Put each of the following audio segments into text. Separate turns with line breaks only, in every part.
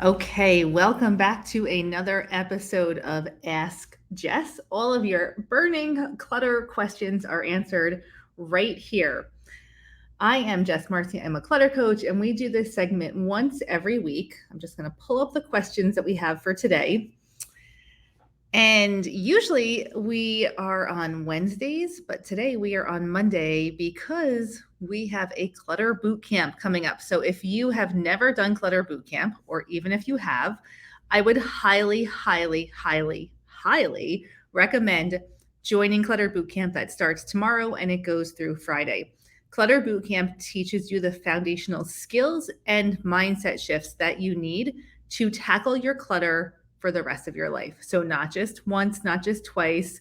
Okay, welcome back to another episode of Ask Jess. All of your burning clutter questions are answered right here. I am Jess Marcy. I'm a clutter coach, and we do this segment once every week. I'm just going to pull up the questions that we have for today. And usually we are on Wednesdays, but today we are on Monday because we have a clutter boot camp coming up. So if you have never done clutter boot camp, or even if you have, I would highly, highly, highly, highly recommend joining Clutter Boot Camp that starts tomorrow and it goes through Friday. Clutter Boot Camp teaches you the foundational skills and mindset shifts that you need to tackle your clutter for the rest of your life. So, not just once, not just twice.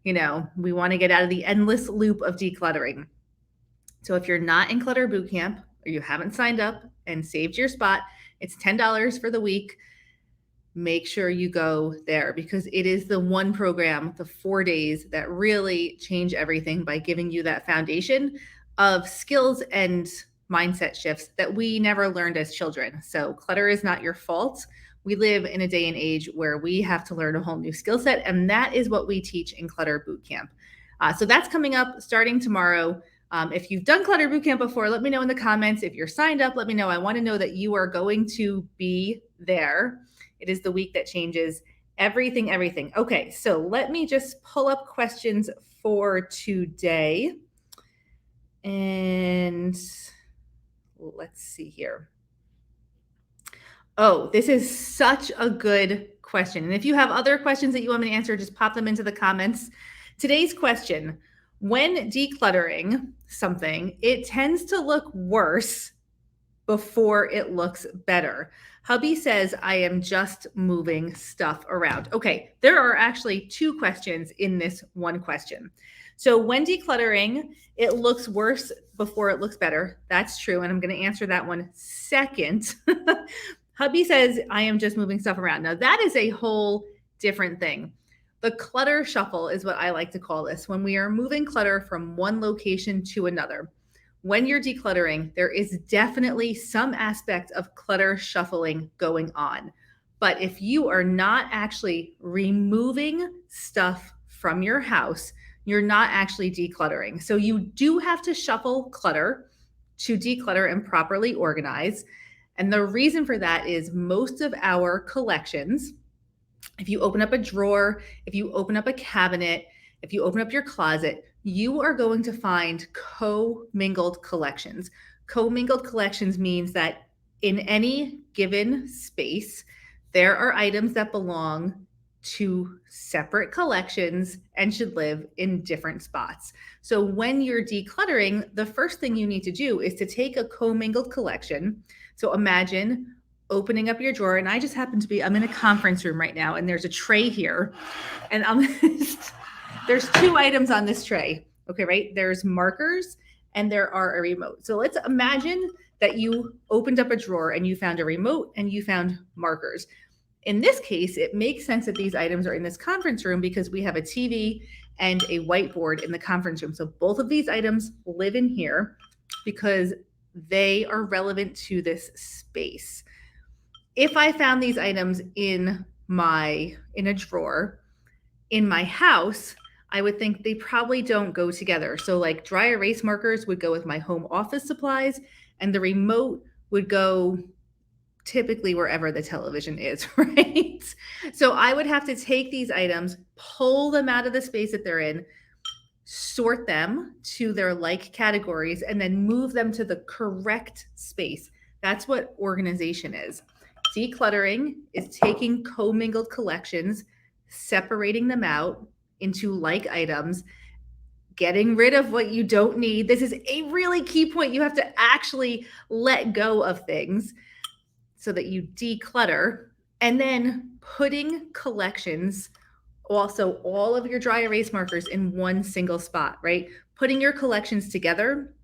We want to get out of the endless loop of decluttering. So, if you're not in Clutter Boot Camp or you haven't signed up and saved your spot, it's $10 for the week. Make sure you go there because it is the one program, the 4 days that really change everything by giving you that foundation of skills and mindset shifts that we never learned as children. So, clutter is not your fault. We live in a day and age where we have to learn a whole new skill set, and that is what we teach in Clutter Bootcamp. So that's coming up starting tomorrow. If you've done Clutter Bootcamp before, let me know in the comments. If you're signed up, let me know. I want to know that you are going to be there. It is the week that changes everything, everything. Okay, so let me just pull up questions for today. And let's see here. Oh, this is such a good question. And if you have other questions that you want me to answer, just pop them into the comments. Today's question: when decluttering something, it tends to look worse before it looks better. Hubby says, I am just moving stuff around. Okay, there are actually two questions in this one question. So, when decluttering, it looks worse before it looks better. That's true. And I'm going to answer that one second. Hubby says, I am just moving stuff around. Now, that is a whole different thing. The clutter shuffle is what I like to call this, when we are moving clutter from one location to another. When you're decluttering, there is definitely some aspect of clutter shuffling going on. But if you are not actually removing stuff from your house, you're not actually decluttering. So you do have to shuffle clutter to declutter and properly organize. And the reason for that is most of our collections, if you open up a drawer, if you open up a cabinet, if you open up your closet, you are going to find co-mingled collections. Co-mingled collections means that in any given space, there are items that belong to separate collections and should live in different spots. So when you're decluttering, the first thing you need to do is to take a co-mingled collection. So imagine opening up your drawer, and I just happen to be, I'm in a conference room right now, and there's a tray here, and there's two items on this tray. Okay, right? There's markers and there are a remote. So let's imagine that you opened up a drawer and you found a remote and you found markers. In this case, it makes sense that these items are in this conference room because we have a TV and a whiteboard in the conference room. So both of these items live in here because they are relevant to this space. If I found these items in a drawer in my house, I would think they probably don't go together. So like dry erase markers would go with my home office supplies, and the remote would go typically wherever the television is, right? So I would have to take these items, pull them out of the space that they're in, sort them to their like categories, and then move them to the correct space. That's what organization is. Decluttering is taking commingled collections, separating them out into like items, getting rid of what you don't need. This is a really key point. You have to actually let go of things so that you declutter, and then putting collections, also all of your dry erase markers in one single spot, right? Putting your collections together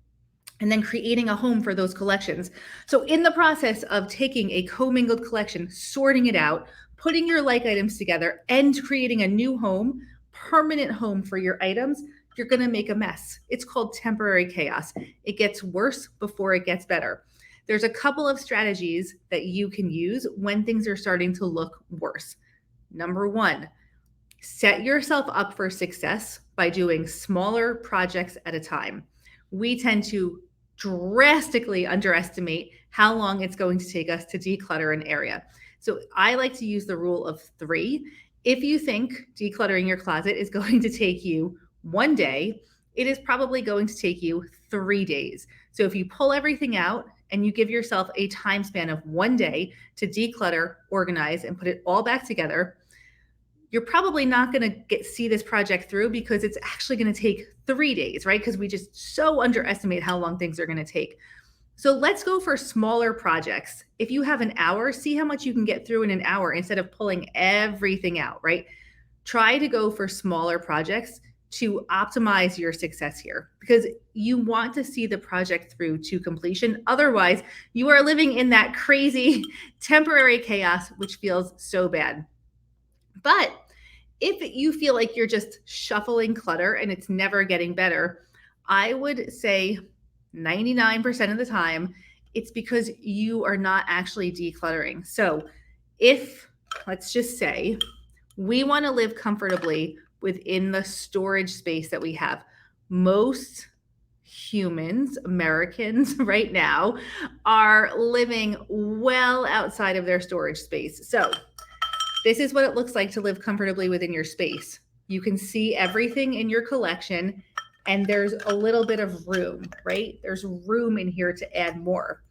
and then creating a home for those collections. So in the process of taking a commingled collection, sorting it out, putting your like items together, and creating a new home, permanent home for your items, you're going to make a mess. It's called temporary chaos. It gets worse before it gets better. there's a couple of strategies that you can use when things are starting to look worse. Number one, set yourself up for success by doing smaller projects at a time. We tend to drastically underestimate how long it's going to take us to declutter an area. So I like to use the rule of 3. If you think decluttering your closet is going to take you 1 day, it is probably going to take you 3 days. So if you pull everything out and you give yourself a time span of 1 day to declutter, organize, and put it all back together, you're probably not going to see this project through because it's actually going to take 3 days, right? Because we just so underestimate how long things are going to take. So let's go for smaller projects. If you have an hour, see how much you can get through in an hour instead of pulling everything out, right? Try to go for smaller projects to optimize your success here because you want to see the project through to completion. Otherwise, you are living in that crazy temporary chaos, which feels so bad. But if you feel like you're just shuffling clutter and it's never getting better, I would say 99% of the time, it's because you are not actually decluttering. So if, let's just say, we want to live comfortably within the storage space that we have, most humans, Americans right now, are living well outside of their storage space. So this is what it looks like to live comfortably within your space. You can see everything in your collection, and there's a little bit of room, right? There's room in here to add more.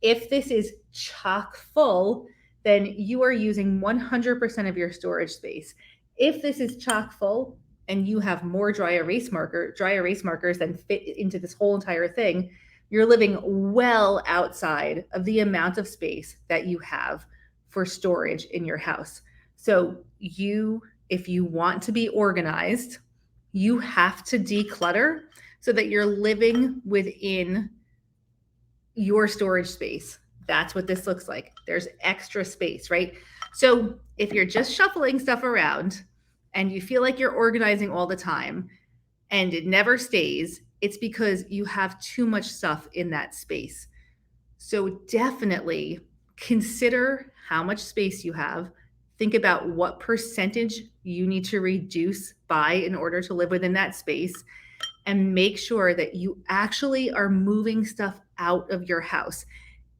If this is chock full, then you are using 100% of your storage space. If this is chock full and you have more dry erase markers than fit into this whole entire thing, you're living well outside of the amount of space that you have for storage in your house. So if you want to be organized, you have to declutter so that you're living within your storage space. That's what this looks like. There's extra space, right? So if you're just shuffling stuff around and you feel like you're organizing all the time and it never stays, it's because you have too much stuff in that space. So definitely consider how much space you have. Think about what percentage you need to reduce by in order to live within that space, and make sure that you actually are moving stuff out of your house.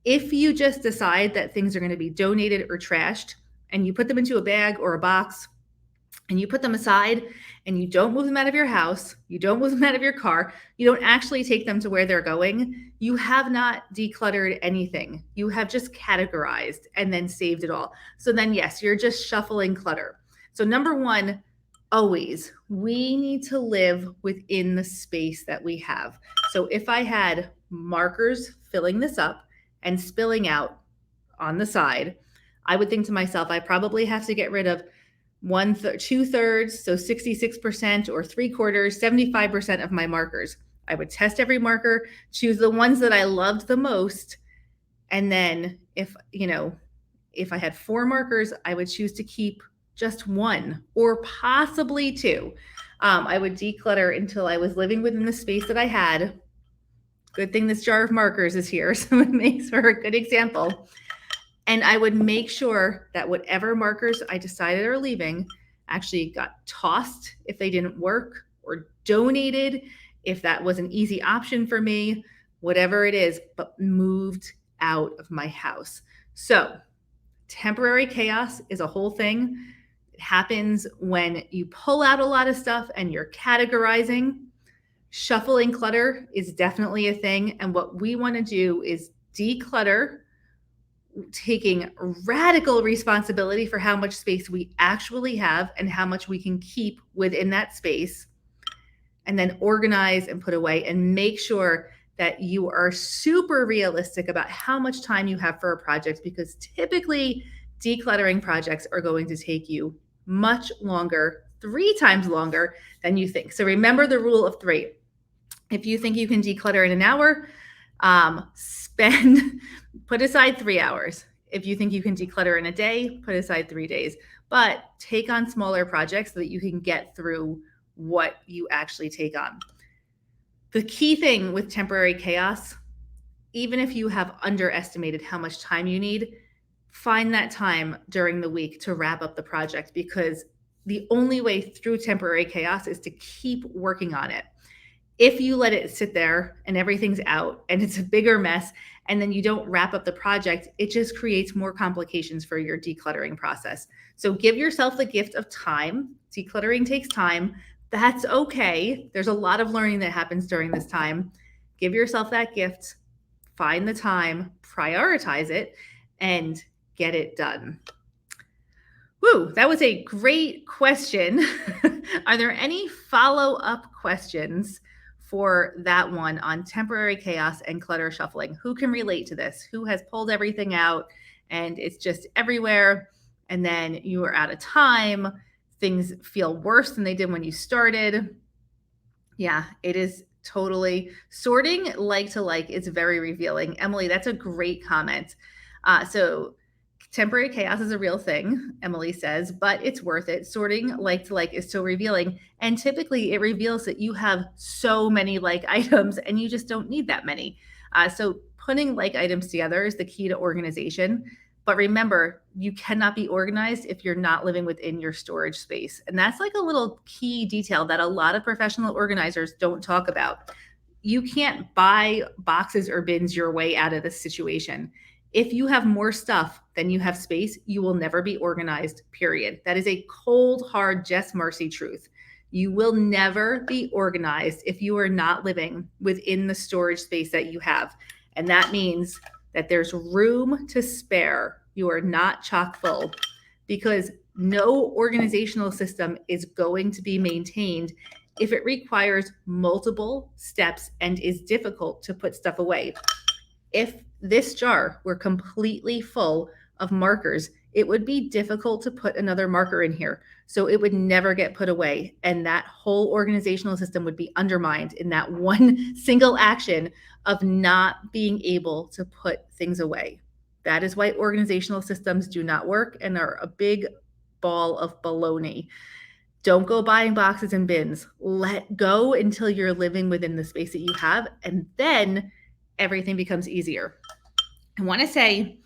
If you just decide that things are going to be donated or trashed and you put them into a bag or a box and you put them aside and you don't move them out of your house, you don't move them out of your car, you don't actually take them to where they're going, you have not decluttered anything. You have just categorized and then saved it all. So then, yes, you're just shuffling clutter. So number one, always, we need to live within the space that we have. So if I had markers filling this up and spilling out on the side, I would think to myself, I probably have to get rid of 2/3, so 66%, or 3/4, 75% of my markers. I would test every marker, choose the ones that I loved the most, and then if I had 4 markers, I would choose to keep just 1 or possibly 2. I would declutter until I was living within the space that I had. Good thing this jar of markers is here, so it makes for a good example. And I would make sure that whatever markers I decided are leaving actually got tossed if they didn't work, or donated if that was an easy option for me, whatever it is, but moved out of my house. So temporary chaos is a whole thing. It happens when you pull out a lot of stuff and you're categorizing. Shuffling clutter is definitely a thing. And what we want to do is declutter, taking radical responsibility for how much space we actually have and how much we can keep within that space, and then organize and put away, and make sure that you are super realistic about how much time you have for a project, because typically decluttering projects are going to take you much longer, 3 times longer than you think. So remember the rule of 3. If you think you can declutter in an hour, put aside 3 hours. If you think you can declutter in a day, put aside 3 days. But take on smaller projects so that you can get through what you actually take on. The key thing with temporary chaos even if you have underestimated how much time you need, find that time during the week to wrap up the project, because the only way through temporary chaos is to keep working on it. If you let it sit there and everything's out and it's a bigger mess and then you don't wrap up the project, it just creates more complications for your decluttering process. So give yourself the gift of time. Decluttering takes time. That's okay. There's a lot of learning that happens during this time. Give yourself that gift, find the time, prioritize it, and get it done. Woo, that was a great question. Are there any follow-up questions for that one on temporary chaos and clutter shuffling? Who can relate to this? Who has pulled everything out and it's just everywhere, and then you are out of time, things feel worse than they did when you started? Yeah, it is totally. Sorting like to like is very revealing. Emily, that's a great comment. So temporary chaos is a real thing, Emily says, but it's worth it. Sorting like to like is so revealing. And typically it reveals that you have so many like items and you just don't need that many. So putting like items together is the key to organization. But remember, you cannot be organized if you're not living within your storage space. And that's like a little key detail that a lot of professional organizers don't talk about. You can't buy boxes or bins your way out of this situation. If you have more stuff than you have space, you will never be organized, period. That is a cold, hard Jess Marcy truth. You will never be organized if you are not living within the storage space that you have. And that means that there's room to spare. You are not chock full, because no organizational system is going to be maintained if it requires multiple steps and is difficult to put stuff away. If this jar were completely full of markers, it would be difficult to put another marker in here. So it would never get put away. And that whole organizational system would be undermined in that one single action of not being able to put things away. That is why organizational systems do not work and are a big ball of baloney. Don't go buying boxes and bins. Let go until you're living within the space that you have, and then everything becomes easier. I want to say,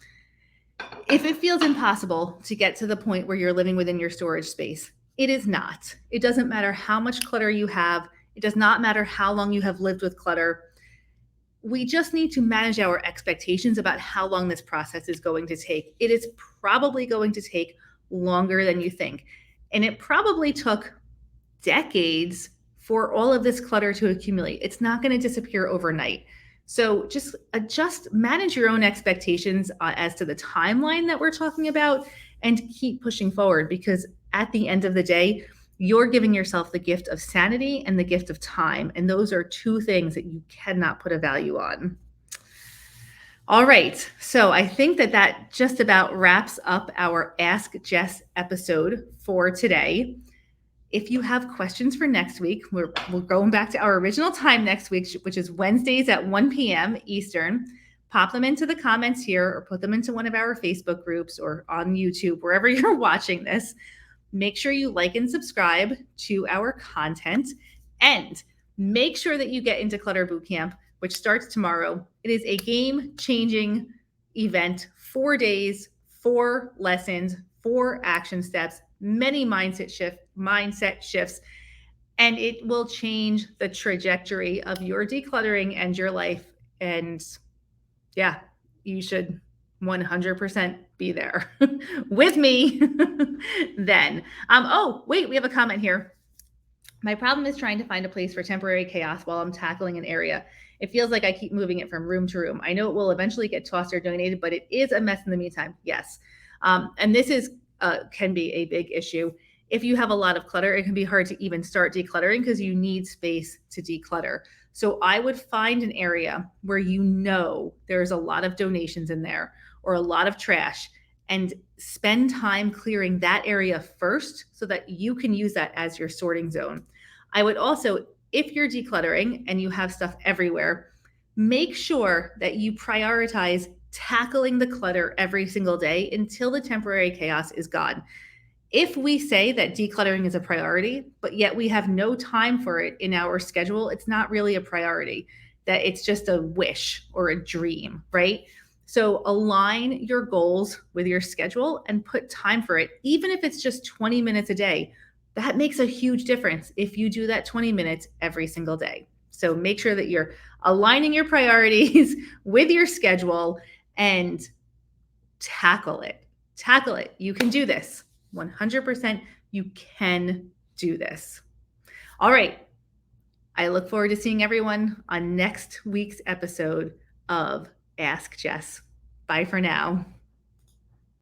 if it feels impossible to get to the point where you're living within your storage space, it is not. It doesn't matter how much clutter you have. It does not matter how long you have lived with clutter. We just need to manage our expectations about how long this process is going to take. It is probably going to take longer than you think. And it probably took decades for all of this clutter to accumulate. It's not going to disappear overnight. So just manage your own expectations as to the timeline that we're talking about, and keep pushing forward, because at the end of the day, you're giving yourself the gift of sanity and the gift of time. And those are two things that you cannot put a value on. All right. So I think that just about wraps up our Ask Jess episode for today. If you have questions for next week, we're going back to our original time next week, which is Wednesdays at 1 p.m. Eastern. Pop them into the comments here, or put them into one of our Facebook groups or on YouTube, wherever you're watching this. Make sure you like and subscribe to our content, and make sure that you get into Clutter Bootcamp, which starts tomorrow. It is a game-changing event, 4 days, 4 lessons, 4 action steps, many mindset shifts, and it will change the trajectory of your decluttering and your life. And yeah, you should 100% be there with me then. Oh, wait, we have a comment here. My problem is trying to find a place for temporary chaos while I'm tackling an area. It feels like I keep moving it from room to room. I know it will eventually get tossed or donated, but it is a mess in the meantime. Yes. And this can be a big issue. If you have a lot of clutter, it can be hard to even start decluttering because you need space to declutter. So I would find an area where you know there's a lot of donations in there or a lot of trash, and spend time clearing that area first so that you can use that as your sorting zone. I would also, if you're decluttering and you have stuff everywhere, make sure that you prioritize tackling the clutter every single day until the temporary chaos is gone. If we say that decluttering is a priority, but yet we have no time for it in our schedule, it's not really a priority. that it's just a wish or a dream, right? So align your goals with your schedule and put time for it, even if it's just 20 minutes a day. That makes a huge difference if you do that 20 minutes every single day. So make sure that you're aligning your priorities with your schedule and tackle it. Tackle it. You can do this. 100% you can do this. All right. I look forward to seeing everyone on next week's episode of Ask Jess. Bye for now.